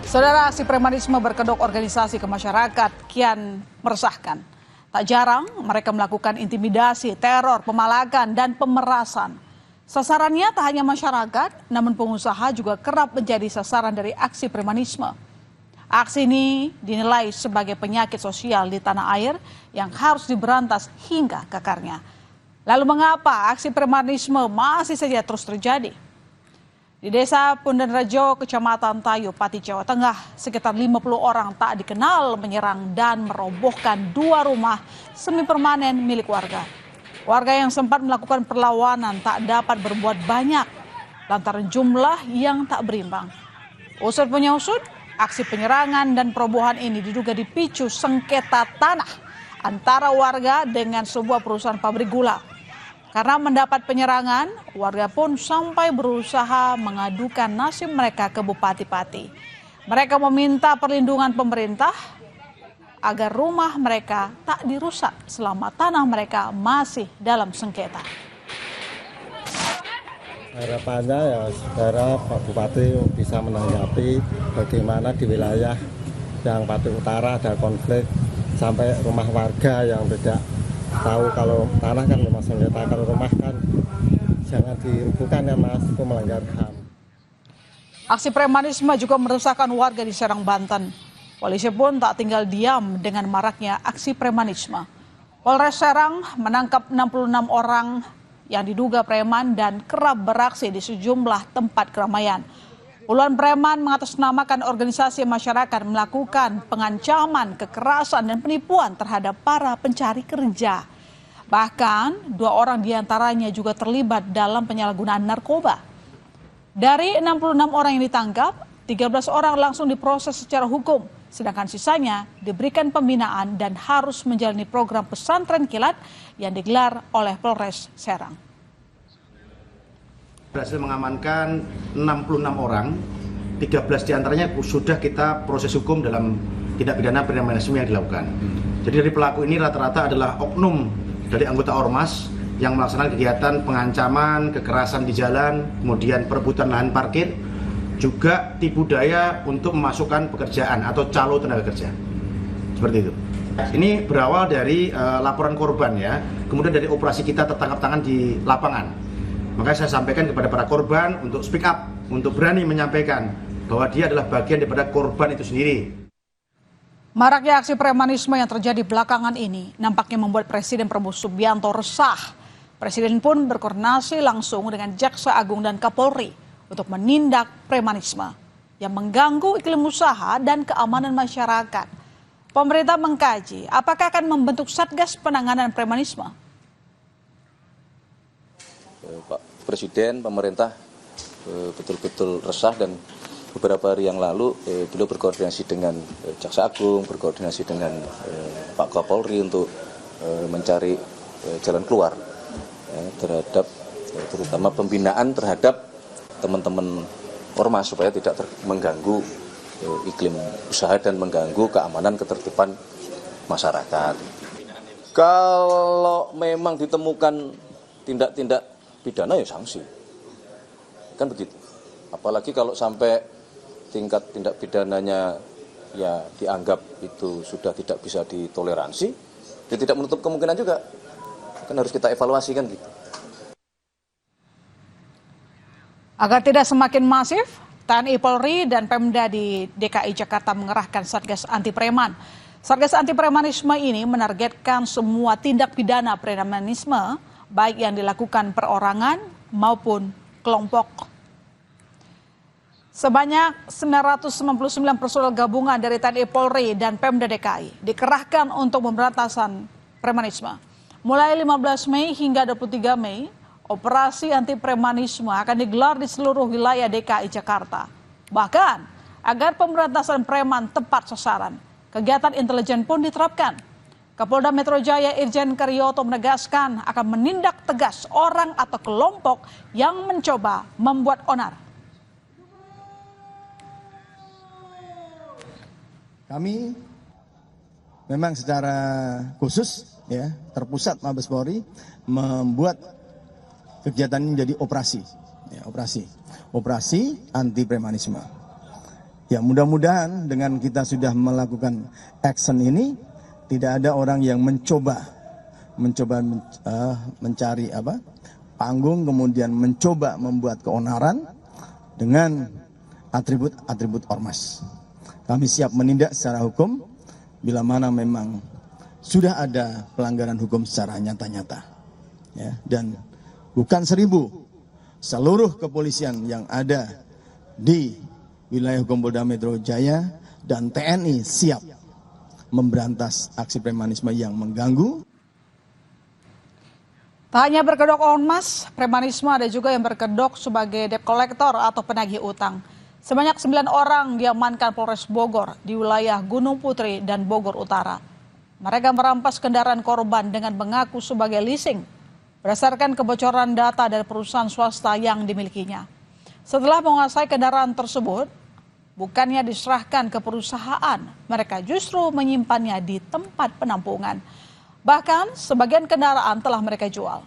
Saudara, aksi premanisme berkedok organisasi ke masyarakat kian meresahkan. Tak jarang mereka melakukan intimidasi, teror, pemalakan, dan pemerasan. Sasarannya tak hanya masyarakat, namun pengusaha juga kerap menjadi sasaran dari aksi premanisme. Aksi ini dinilai sebagai penyakit sosial di tanah air yang harus diberantas hingga ke akarnya. Lalu mengapa aksi premanisme masih saja terus terjadi? Di Desa Pundanrejo, Kecamatan Tayu, Pati, Jawa Tengah, sekitar 50 orang tak dikenal menyerang dan merobohkan 2 rumah semi permanen milik warga. Warga yang sempat melakukan perlawanan tak dapat berbuat banyak lantaran jumlah yang tak berimbang. Usut punya usut, aksi penyerangan dan perobohan ini diduga dipicu sengketa tanah antara warga dengan sebuah perusahaan pabrik gula. Karena mendapat penyerangan, warga pun sampai berusaha mengadukan nasib mereka ke Bupati Pati. Mereka meminta perlindungan pemerintah agar rumah mereka tak dirusak selama tanah mereka masih dalam sengketa. Harapannya ya saudara Pak Bupati bisa menanggapi bagaimana di wilayah yang Pati Utara ada konflik sampai rumah warga yang tidak tahu kalau tanah kan memang sengketa, kalau rumah kan jangan dirubuhkan ya Mas, itu melanggar HAM. Aksi premanisme juga meresahkan warga di Serang, Banten. Polisi pun tak tinggal diam dengan maraknya aksi premanisme. Polres Serang menangkap 66 orang yang diduga preman dan kerap beraksi di sejumlah tempat keramaian. Puluhan preman mengatasnamakan organisasi masyarakat melakukan pengancaman, kekerasan, dan penipuan terhadap para pencari kerja. Bahkan 2 orang diantaranya juga terlibat dalam penyalahgunaan narkoba. Dari 66 orang yang ditangkap, 13 orang langsung diproses secara hukum, sedangkan sisanya diberikan pembinaan dan harus menjalani program pesantren kilat yang digelar oleh Polres Serang. Berhasil mengamankan 66 orang, 13 diantaranya sudah kita proses hukum dalam tindak pidana premanisme yang dilakukan. Jadi dari pelaku ini rata-rata adalah oknum dari anggota Ormas yang melaksanakan kegiatan pengancaman, kekerasan di jalan, kemudian perebutan lahan parkir, juga tipu daya untuk memasukkan pekerjaan atau calo tenaga kerja. Seperti itu. Ini berawal dari laporan korban ya, kemudian dari operasi kita tertangkap tangan di lapangan. Makanya saya sampaikan kepada para korban untuk speak up, untuk berani menyampaikan bahwa dia adalah bagian daripada korban itu sendiri. Maraknya aksi premanisme yang terjadi belakangan ini nampaknya membuat Presiden Prabowo Subianto resah. Presiden pun berkoordinasi langsung dengan Jaksa Agung dan Kapolri untuk menindak premanisme yang mengganggu iklim usaha dan keamanan masyarakat. Pemerintah mengkaji apakah akan membentuk Satgas Penanganan Premanisme. Pak Presiden, pemerintah betul-betul resah dan beberapa hari yang lalu beliau berkoordinasi dengan Jaksa Agung, berkoordinasi dengan Pak Kapolri untuk mencari jalan keluar terhadap terutama pembinaan terhadap teman-teman ormas supaya tidak mengganggu iklim usaha dan mengganggu keamanan ketertiban masyarakat. Kalau memang ditemukan tindak-tindak pidana ya sanksi, kan begitu. Apalagi kalau sampai tingkat tindak pidananya ya dianggap itu sudah tidak bisa ditoleransi, ya tidak menutup kemungkinan juga, kan harus kita evaluasi kan gitu. Agar tidak semakin masif, TNI Polri dan Pemda di DKI Jakarta mengerahkan Satgas Anti Preman. Satgas Anti Premanisme ini menargetkan semua tindak pidana premanisme, baik yang dilakukan perorangan maupun kelompok. Sebanyak 999 personel gabungan dari TNI Polri dan Pemda DKI dikerahkan untuk pemberantasan premanisme. Mulai 15 Mei hingga 23 Mei, operasi anti premanisme akan digelar di seluruh wilayah DKI Jakarta. Bahkan, agar pemberantasan preman tepat sasaran, kegiatan intelijen pun diterapkan. Kapolda Metro Jaya Irjen Karyoto menegaskan akan menindak tegas orang atau kelompok yang mencoba membuat onar. Kami memang secara khusus ya terpusat Mabes Polri membuat kegiatan ini menjadi operasi, ya, operasi anti premanisme. Ya mudah-mudahan dengan kita sudah melakukan action ini tidak ada orang yang mencoba mencari panggung, kemudian mencoba membuat keonaran dengan atribut-atribut ormas. Kami siap menindak secara hukum bila mana memang sudah ada pelanggaran hukum secara nyata-nyata. Ya, dan bukan 1000, seluruh kepolisian yang ada di wilayah hukum Polda Metro Jaya dan TNI siap memberantas aksi premanisme yang mengganggu. Tak hanya berkedok ormas, premanisme ada juga yang berkedok sebagai debt collector atau penagih utang. Sebanyak 9 orang diamankan Polres Bogor di wilayah Gunung Putri dan Bogor Utara. Mereka merampas kendaraan korban dengan mengaku sebagai leasing berdasarkan kebocoran data dari perusahaan swasta yang dimilikinya. Setelah menguasai kendaraan tersebut, bukannya diserahkan ke perusahaan, mereka justru menyimpannya di tempat penampungan. Bahkan sebagian kendaraan telah mereka jual.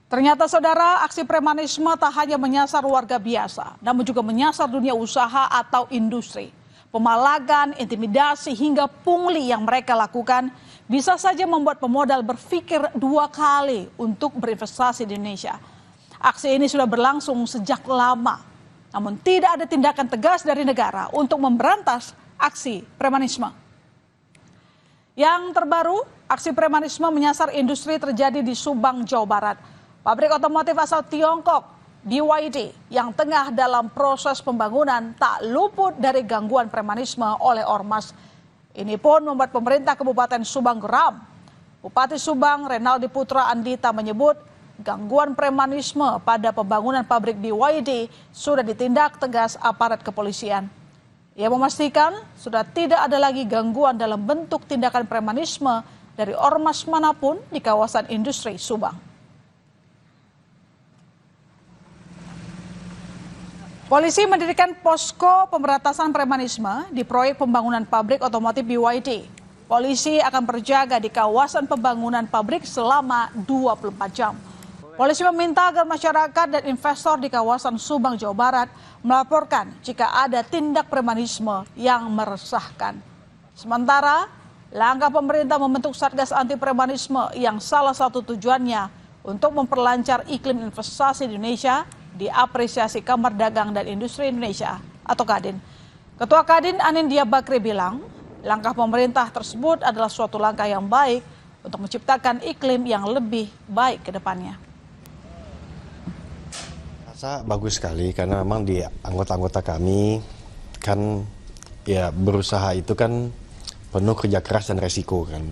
Ternyata saudara, aksi premanisme tak hanya menyasar warga biasa, namun juga menyasar dunia usaha atau industri. Pemalagan, intimidasi hingga pungli yang mereka lakukan bisa saja membuat pemodal berpikir 2 kali untuk berinvestasi di Indonesia. Aksi ini sudah berlangsung sejak lama, namun tidak ada tindakan tegas dari negara untuk memberantas aksi premanisme. Yang terbaru, aksi premanisme menyasar industri terjadi di Subang, Jawa Barat. Pabrik otomotif asal Tiongkok, BYD, yang tengah dalam proses pembangunan tak luput dari gangguan premanisme oleh ormas. Ini pun membuat pemerintah Kabupaten Subang geram. Bupati Subang Renaldi Putra Andita menyebut gangguan premanisme pada pembangunan pabrik BYD sudah ditindak tegas aparat kepolisian. Ia memastikan sudah tidak ada lagi gangguan dalam bentuk tindakan premanisme dari ormas manapun di kawasan industri Subang. Polisi mendirikan posko pemberantasan premanisme di proyek pembangunan pabrik otomotif BYD. Polisi akan berjaga di kawasan pembangunan pabrik selama 24 jam. Polisi meminta agar masyarakat dan investor di kawasan Subang, Jawa Barat melaporkan jika ada tindak premanisme yang meresahkan. Sementara, langkah pemerintah membentuk Satgas Anti Premanisme yang salah satu tujuannya untuk memperlancar iklim investasi di Indonesia diapresiasi Kamar Dagang dan Industri Indonesia atau Kadin. Ketua Kadin Anindya Bakri bilang, langkah pemerintah tersebut adalah suatu langkah yang baik untuk menciptakan iklim yang lebih baik ke depannya. Rasa bagus sekali karena memang di anggota-anggota kami kan ya berusaha itu kan penuh kerja keras dan resiko kan.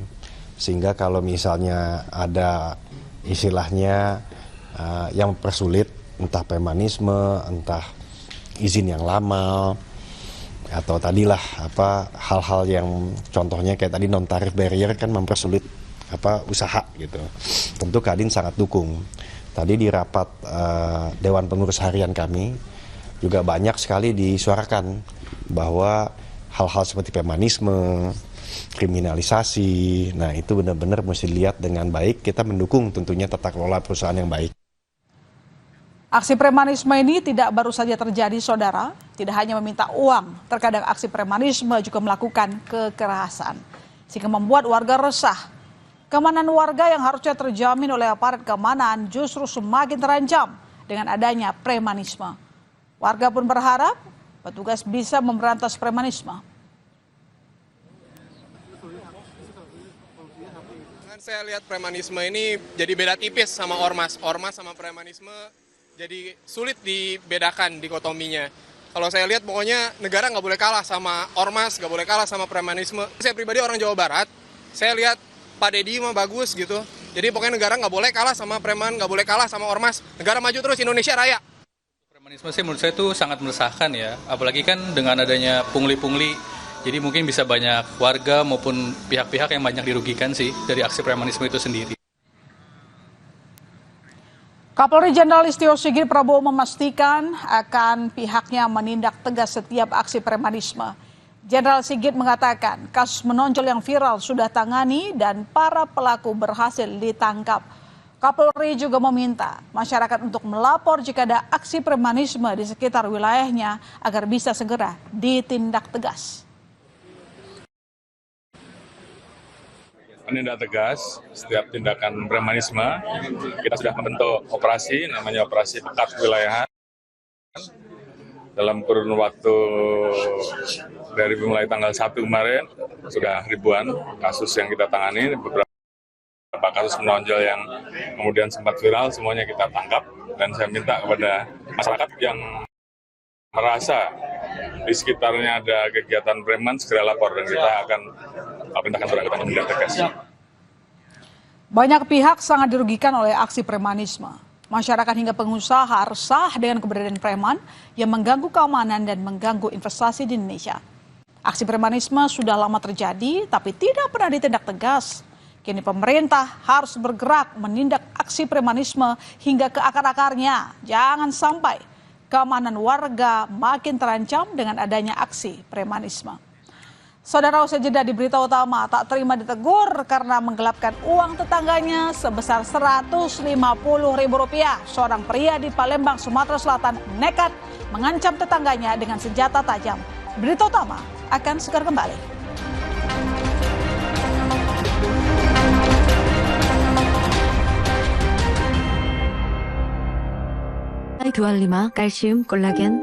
Sehingga kalau misalnya ada istilahnya yang mempersulit entah premanisme, entah izin yang lama, atau tadilah hal-hal yang contohnya kayak tadi non tarif barrier kan mempersulit usaha gitu. Tentu Kadin sangat dukung. Tadi di rapat Dewan Pengurus Harian kami juga banyak sekali disuarakan bahwa hal-hal seperti premanisme, kriminalisasi, nah itu benar-benar mesti dilihat dengan baik. Kita mendukung tentunya tata kelola perusahaan yang baik. Aksi premanisme ini tidak baru saja terjadi, saudara. Tidak hanya meminta uang, terkadang aksi premanisme juga melakukan kekerasan, sehingga membuat warga resah. Keamanan warga yang harusnya terjamin oleh aparat keamanan justru semakin terancam dengan adanya premanisme. Warga pun berharap petugas bisa memberantas premanisme. Saya lihat premanisme ini jadi beda tipis sama ormas. Ormas sama premanisme jadi sulit dibedakan dikotominya. Kalau saya lihat pokoknya negara nggak boleh kalah sama ormas, nggak boleh kalah sama premanisme. Saya pribadi orang Jawa Barat, saya lihat Pak Deddy mah bagus gitu. Jadi pokoknya negara nggak boleh kalah sama preman, nggak boleh kalah sama ormas. Negara maju terus, Indonesia raya. Premanisme sih menurut saya itu sangat meresahkan ya. Apalagi kan dengan adanya pungli-pungli, jadi mungkin bisa banyak warga maupun pihak-pihak yang banyak dirugikan sih dari aksi premanisme itu sendiri. Kapolri Jenderal Listio Sigit Prabowo memastikan akan pihaknya menindak tegas setiap aksi premanisme. Jenderal Sigit mengatakan kasus menonjol yang viral sudah tangani dan para pelaku berhasil ditangkap. Kapolri juga meminta masyarakat untuk melapor jika ada aksi premanisme di sekitar wilayahnya agar bisa segera ditindak tegas. Menindak tegas setiap tindakan premanisme. Kita sudah membentuk operasi, namanya operasi pekat wilayahan. Dalam kurun waktu dari mulai tanggal 1 kemarin, sudah ribuan kasus yang kita tangani, beberapa kasus menonjol yang kemudian sempat viral, semuanya kita tangkap. Dan saya minta kepada masyarakat yang merasa di sekitarnya ada kegiatan preman, segera lapor dan kita akan perintahkan beranggota menindak tegas. Banyak pihak sangat dirugikan oleh aksi premanisme. Masyarakat hingga pengusaha resah dengan keberadaan preman yang mengganggu keamanan dan mengganggu investasi di Indonesia. Aksi premanisme sudah lama terjadi tapi tidak pernah ditindak tegas. Kini pemerintah harus bergerak menindak aksi premanisme hingga ke akar-akarnya. Jangan sampai keamanan warga makin terancam dengan adanya aksi premanisme. Saudara, usai jeda di berita utama, tak terima ditegur karena menggelapkan uang tetangganya sebesar Rp150.000. Seorang pria di Palembang, Sumatera Selatan nekat mengancam tetangganya dengan senjata tajam. Berita utama akan segera kembali. 25 칼슘 콜라겐